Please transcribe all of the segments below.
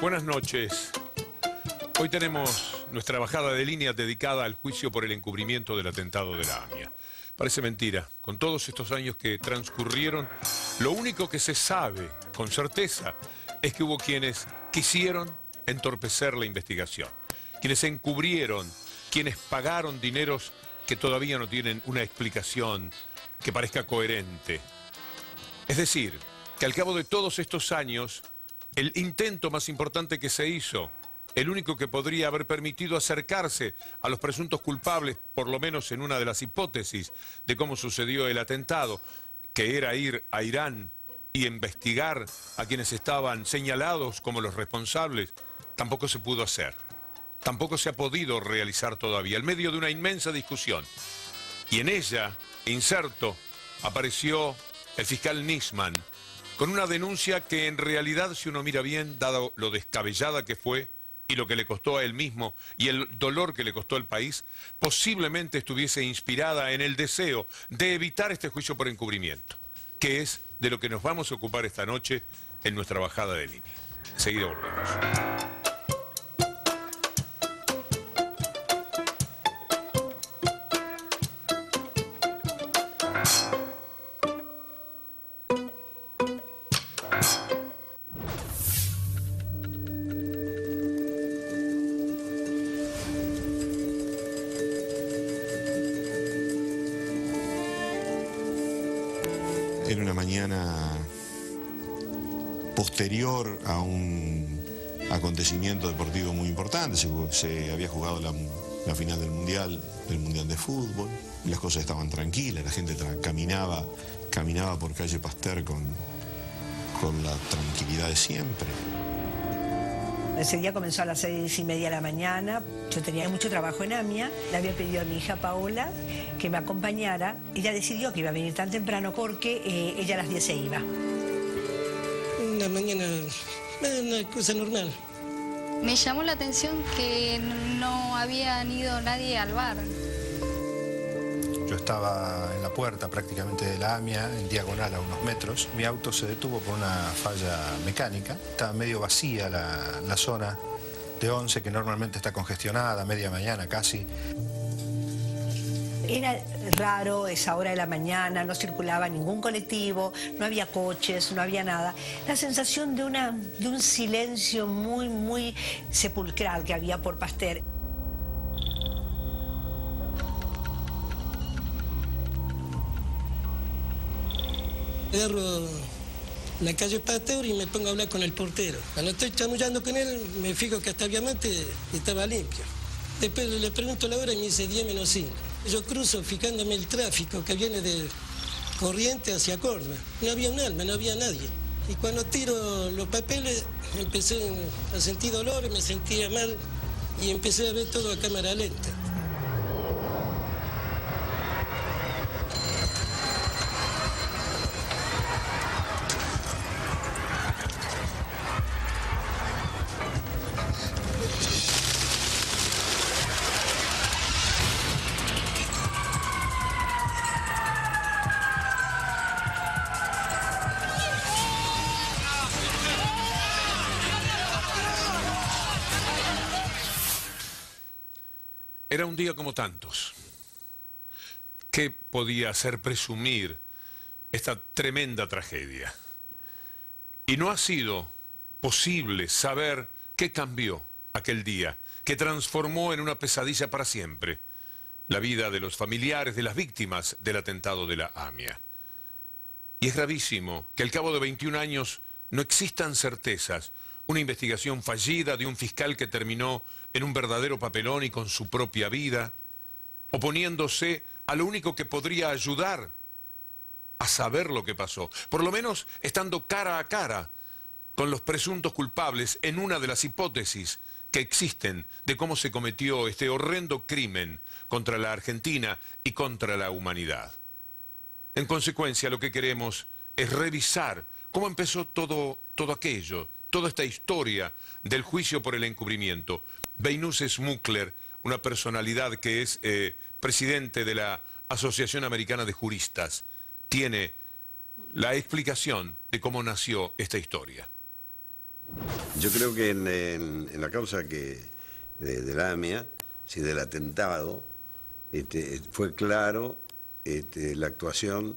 Buenas noches. Hoy tenemos nuestra bajada de línea dedicada al juicio por el encubrimiento del atentado de la AMIA. Parece mentira. Con todos estos años que transcurrieron, lo único que se sabe con certeza es que hubo quienes quisieron entorpecer la investigación, quienes encubrieron, quienes pagaron dineros que todavía no tienen una explicación que parezca coherente. Es decir, que al cabo de todos estos años, el intento más importante que se hizo, el único que podría haber permitido acercarse a los presuntos culpables, por lo menos en una de las hipótesis de cómo sucedió el atentado, que era ir a Irán y investigar a quienes estaban señalados como los responsables, tampoco se pudo hacer. Tampoco se ha podido realizar todavía, en medio de una inmensa discusión. Y en ella, inserto, apareció el fiscal Nisman, con una denuncia que en realidad, si uno mira bien, dado lo descabellada que fue y lo que le costó a él mismo y el dolor que le costó al país, posiblemente estuviese inspirada en el deseo de evitar este juicio por encubrimiento, que es de lo que nos vamos a ocupar esta noche en nuestra bajada de línea. Enseguida volvemos. Era una mañana posterior a un acontecimiento deportivo muy importante. Se había jugado la final del Mundial de Fútbol. Las cosas estaban tranquilas, la gente caminaba por calle Pasteur con la tranquilidad de siempre. Ese día comenzó a las 6:30 de la mañana. Yo tenía mucho trabajo en AMIA. Le había pedido a mi hija Paola que me acompañara. Ella decidió que iba a venir tan temprano porque ella a las 10 se iba. Una mañana, una cosa normal. Me llamó la atención que no había ido nadie al bar. Yo estaba en la puerta prácticamente de la AMIA, en diagonal a unos metros. Mi auto se detuvo por una falla mecánica. Estaba medio vacía la zona de 11, que normalmente está congestionada, media mañana casi. Era raro esa hora de la mañana, no circulaba ningún colectivo, no había coches, no había nada. La sensación de un silencio muy, muy sepulcral que había por Pasteur. Agarro la calle Pasteur y me pongo a hablar con el portero. Cuando estoy chamullando con él, me fijo que hasta obviamente estaba limpio. Después le pregunto la hora y me dice 10 menos 5. Yo cruzo fijándome el tráfico que viene de Corrientes hacia Córdoba. No había un alma, no había nadie. Y cuando tiro los papeles, empecé a sentir dolor, me sentía mal y empecé a ver todo a cámara lenta. Era un día como tantos. ¿Qué podía hacer presumir esta tremenda tragedia? Y no ha sido posible saber qué cambió aquel día, que transformó en una pesadilla para siempre la vida de los familiares de las víctimas del atentado de la AMIA. Y es gravísimo que al cabo de 21 años no existan certezas. Una investigación fallida de un fiscal que terminó en un verdadero papelón y con su propia vida, oponiéndose a lo único que podría ayudar a saber lo que pasó, por lo menos estando cara a cara con los presuntos culpables en una de las hipótesis que existen de cómo se cometió este horrendo crimen contra la Argentina y contra la humanidad. En consecuencia, lo que queremos es revisar cómo empezó todo aquello, toda esta historia del juicio por el encubrimiento. Beynuz Smukler, una personalidad que es presidente de la Asociación Americana de Juristas, tiene la explicación de cómo nació esta historia. Yo creo que en la causa de la AMIA, si del atentado, fue claro la actuación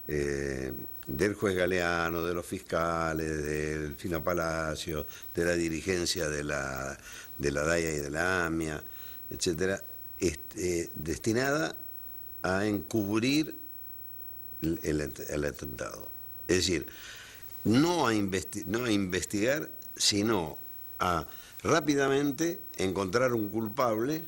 del juez Galeano, de los fiscales, del Fino Palacio, de la dirigencia de la DAIA y de la AMIA, etcétera, destinada a encubrir el atentado. Es decir, no a investigar, sino a rápidamente encontrar un culpable,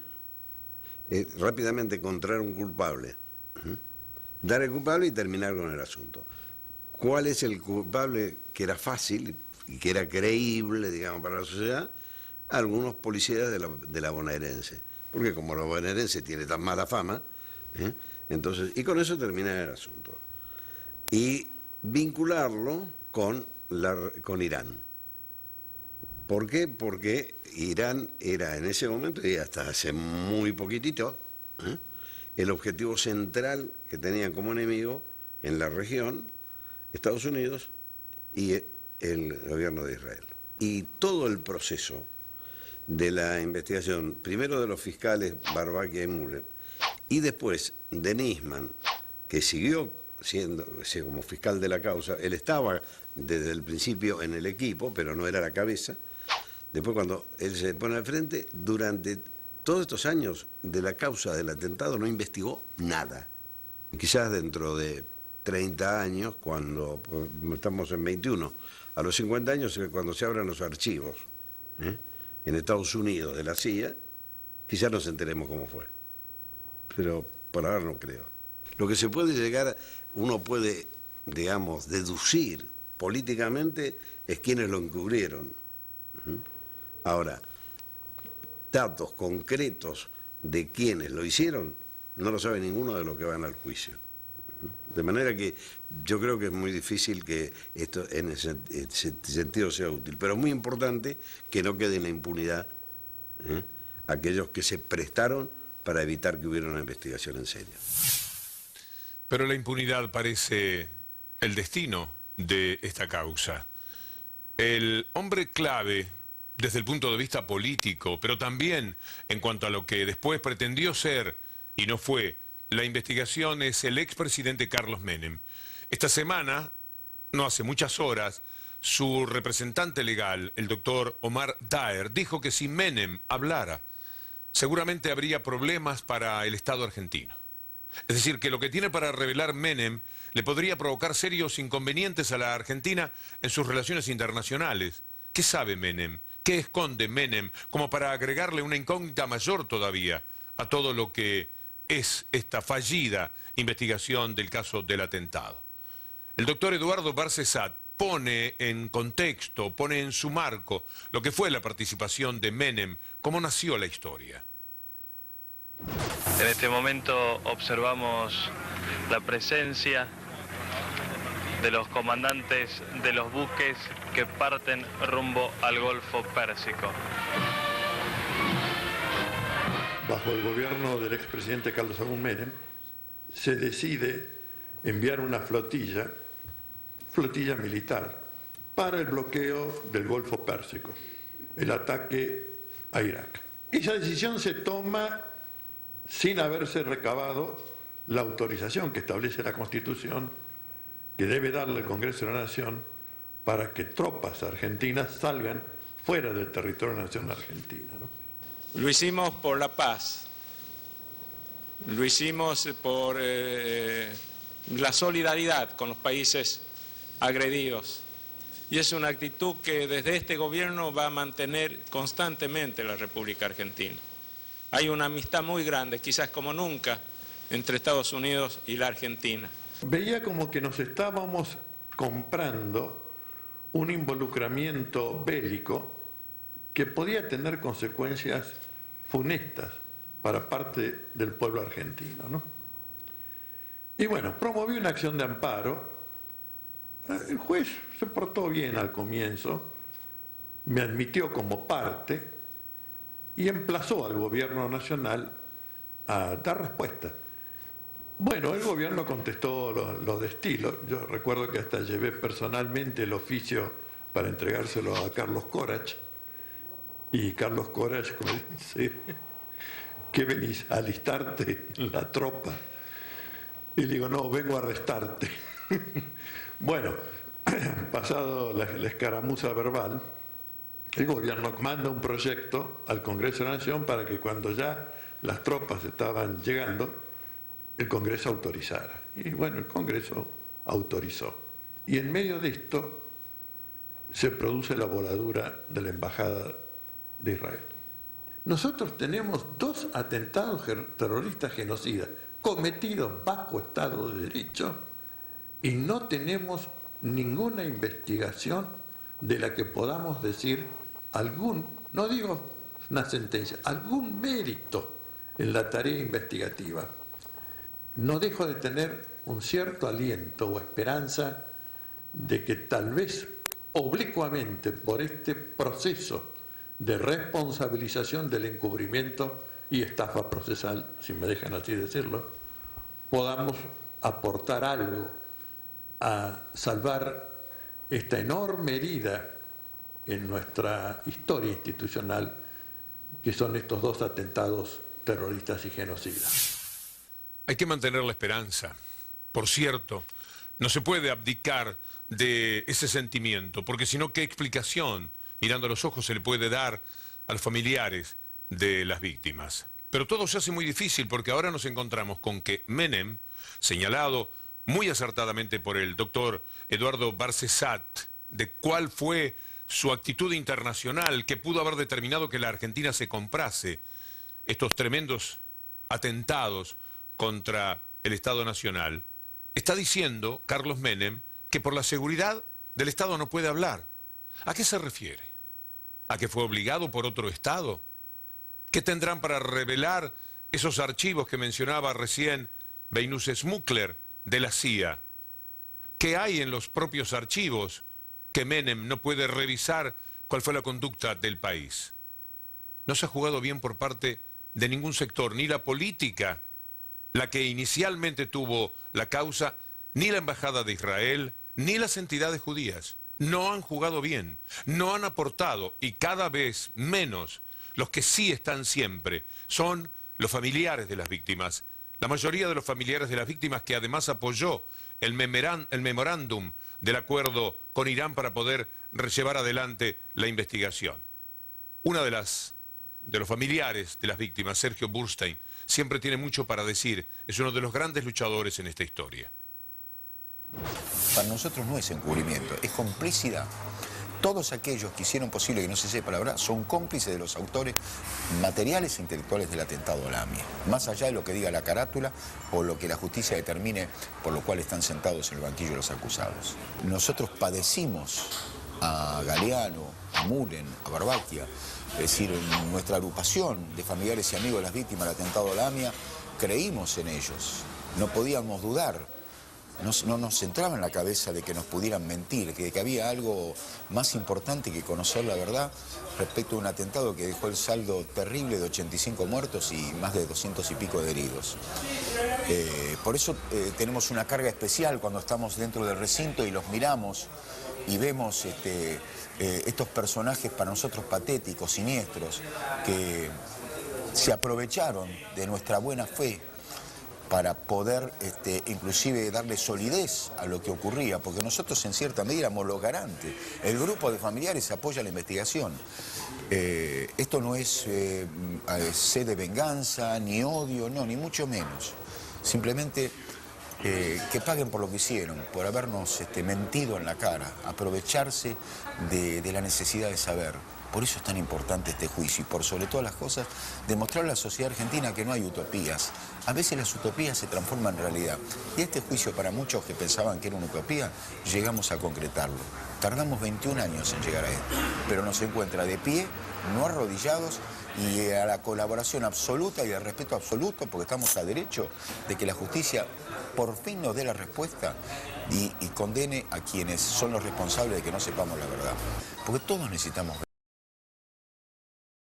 dar el culpable y terminar con el asunto. ¿Cuál es el culpable que era fácil y que era creíble, digamos, para la sociedad? Algunos policías de la bonaerense. Porque como la bonaerense tiene tan mala fama, entonces, y con eso termina el asunto. Y vincularlo con Irán. ¿Por qué? Porque Irán era en ese momento, y hasta hace muy poquitito, el objetivo central que tenían como enemigo en la región Estados Unidos y el gobierno de Israel. Y todo el proceso de la investigación, primero de los fiscales Barbaquia y Müller, y después de Nisman, que siguió siendo como fiscal de la causa, él estaba desde el principio en el equipo, pero no era la cabeza. Después, cuando él se pone al frente, durante todos estos años de la causa del atentado no investigó nada. Y quizás dentro de 30 años, cuando estamos en 21, a los 50 años, cuando se abran los archivos en Estados Unidos de la CIA, quizás nos enteremos cómo fue. Pero por ahora no creo. Lo que se puede llegar, uno puede, digamos, deducir políticamente es quienes lo encubrieron. Ahora, datos concretos de quienes lo hicieron, no lo sabe ninguno de los que van al juicio. De manera que yo creo que es muy difícil que esto en ese sentido sea útil, pero es muy importante que no quede en la impunidad aquellos que se prestaron para evitar que hubiera una investigación en serio. Pero la impunidad parece el destino de esta causa. El hombre clave desde el punto de vista político, pero también en cuanto a lo que después pretendió ser y no fue la investigación, es el expresidente Carlos Menem. Esta semana, no hace muchas horas, su representante legal, el doctor Omar Daer, dijo que si Menem hablara, seguramente habría problemas para el Estado argentino. Es decir, que lo que tiene para revelar Menem le podría provocar serios inconvenientes a la Argentina en sus relaciones internacionales. ¿Qué sabe Menem? ¿Qué esconde Menem como para agregarle una incógnita mayor todavía a todo lo que es esta fallida investigación del caso del atentado? El doctor Eduardo Barcesat pone en contexto, pone en su marco lo que fue la participación de Menem, cómo nació la historia. En este momento observamos la presencia de los comandantes de los buques que parten rumbo al Golfo Pérsico. Bajo el gobierno del expresidente Carlos Saúl Menem, se decide enviar una flotilla militar para el bloqueo del Golfo Pérsico, el ataque a Irak. Esa decisión se toma sin haberse recabado la autorización que establece la Constitución que debe darle el Congreso de la Nación para que tropas argentinas salgan fuera del territorio nacional argentino, ¿no? Lo hicimos por la paz, lo hicimos por la solidaridad con los países agredidos. Y es una actitud que desde este gobierno va a mantener constantemente la República Argentina. Hay una amistad muy grande, quizás como nunca, entre Estados Unidos y la Argentina. Veía como que nos estábamos comprando un involucramiento bélico que podía tener consecuencias funestas para parte del pueblo argentino, ¿no? Y bueno, promoví una acción de amparo. El juez se portó bien al comienzo, me admitió como parte y emplazó al gobierno nacional a dar respuesta. Bueno, el gobierno contestó lo de estilo. Yo recuerdo que hasta llevé personalmente el oficio para entregárselo a Carlos Corach, y Carlos Corach me dice, ¿qué venís? ¿A alistarte en la tropa? Y le digo, no, vengo a arrestarte. Bueno, pasado la escaramuza verbal, el gobierno manda un proyecto al Congreso de la Nación para que cuando ya las tropas estaban llegando, el Congreso autorizara. Y bueno, el Congreso autorizó. Y en medio de esto se produce la voladura de la Embajada de Israel. Nosotros tenemos 2 atentados terroristas genocidas cometidos bajo Estado de Derecho y no tenemos ninguna investigación de la que podamos decir algún, no digo una sentencia, algún mérito en la tarea investigativa. No dejo de tener un cierto aliento o esperanza de que tal vez oblicuamente por este proceso de responsabilización del encubrimiento y estafa procesal, si me dejan así decirlo, podamos aportar algo a salvar esta enorme herida en nuestra historia institucional, que son estos 2 atentados terroristas y genocidas. Hay que mantener la esperanza. Por cierto, no se puede abdicar de ese sentimiento, porque si no, ¿qué explicación, mirando a los ojos, se le puede dar a los familiares de las víctimas? Pero todo se hace muy difícil, porque ahora nos encontramos con que Menem, señalado muy acertadamente por el doctor Eduardo Barcesat, de cuál fue su actitud internacional que pudo haber determinado que la Argentina se comprase estos tremendos atentados contra el Estado Nacional, está diciendo, Carlos Menem, que por la seguridad del Estado no puede hablar. ¿A qué se refiere? ¿A que fue obligado por otro Estado? ¿Qué tendrán para revelar esos archivos que mencionaba recién Beinus Smukler de la CIA? ¿Qué hay en los propios archivos que Menem no puede revisar cuál fue la conducta del país? No se ha jugado bien por parte de ningún sector, ni la política, la que inicialmente tuvo la causa, ni la Embajada de Israel, ni las entidades judías. No han jugado bien, no han aportado, y cada vez menos. Los que sí están siempre son los familiares de las víctimas. La mayoría de los familiares de las víctimas, que además apoyó el memorándum del acuerdo con Irán para poder llevar adelante la investigación. Una de los familiares de las víctimas, Sergio Burstein, siempre tiene mucho para decir. Es uno de los grandes luchadores en esta historia. Para nosotros no es encubrimiento, es complicidad. Todos aquellos que hicieron posible que no se sepa la verdad son cómplices de los autores materiales e intelectuales del atentado a la AMIA. Más allá de lo que diga la carátula o lo que la justicia determine por lo cual están sentados en el banquillo los acusados. Nosotros padecimos a Galeano, a Mullen, a Barbaquia, es decir, en nuestra agrupación de familiares y amigos de las víctimas del atentado a la AMIA, creímos en ellos, no podíamos dudar. No nos entraba en la cabeza de que nos pudieran mentir, que había algo más importante que conocer la verdad respecto a un atentado que dejó el saldo terrible de 85 muertos y más de 200 y pico de heridos. Por eso tenemos una carga especial cuando estamos dentro del recinto y los miramos y vemos estos personajes para nosotros patéticos, siniestros, que se aprovecharon de nuestra buena fe para poder inclusive darle solidez a lo que ocurría, porque nosotros en cierta medida éramos los garantes. El grupo de familiares apoya la investigación. Esto no es sed de venganza, ni odio, no, ni mucho menos. Simplemente que paguen por lo que hicieron, por habernos mentido en la cara, aprovecharse de la necesidad de saber. Por eso es tan importante este juicio y por sobre todas las cosas demostrar a la sociedad argentina que no hay utopías. A veces las utopías se transforman en realidad. Y este juicio, para muchos que pensaban que era una utopía, llegamos a concretarlo. Tardamos 21 años en llegar a esto, pero nos encuentra de pie, no arrodillados, y a la colaboración absoluta y al respeto absoluto, porque estamos a derecho de que la justicia por fin nos dé la respuesta y condene a quienes son los responsables de que no sepamos la verdad. Porque todos necesitamos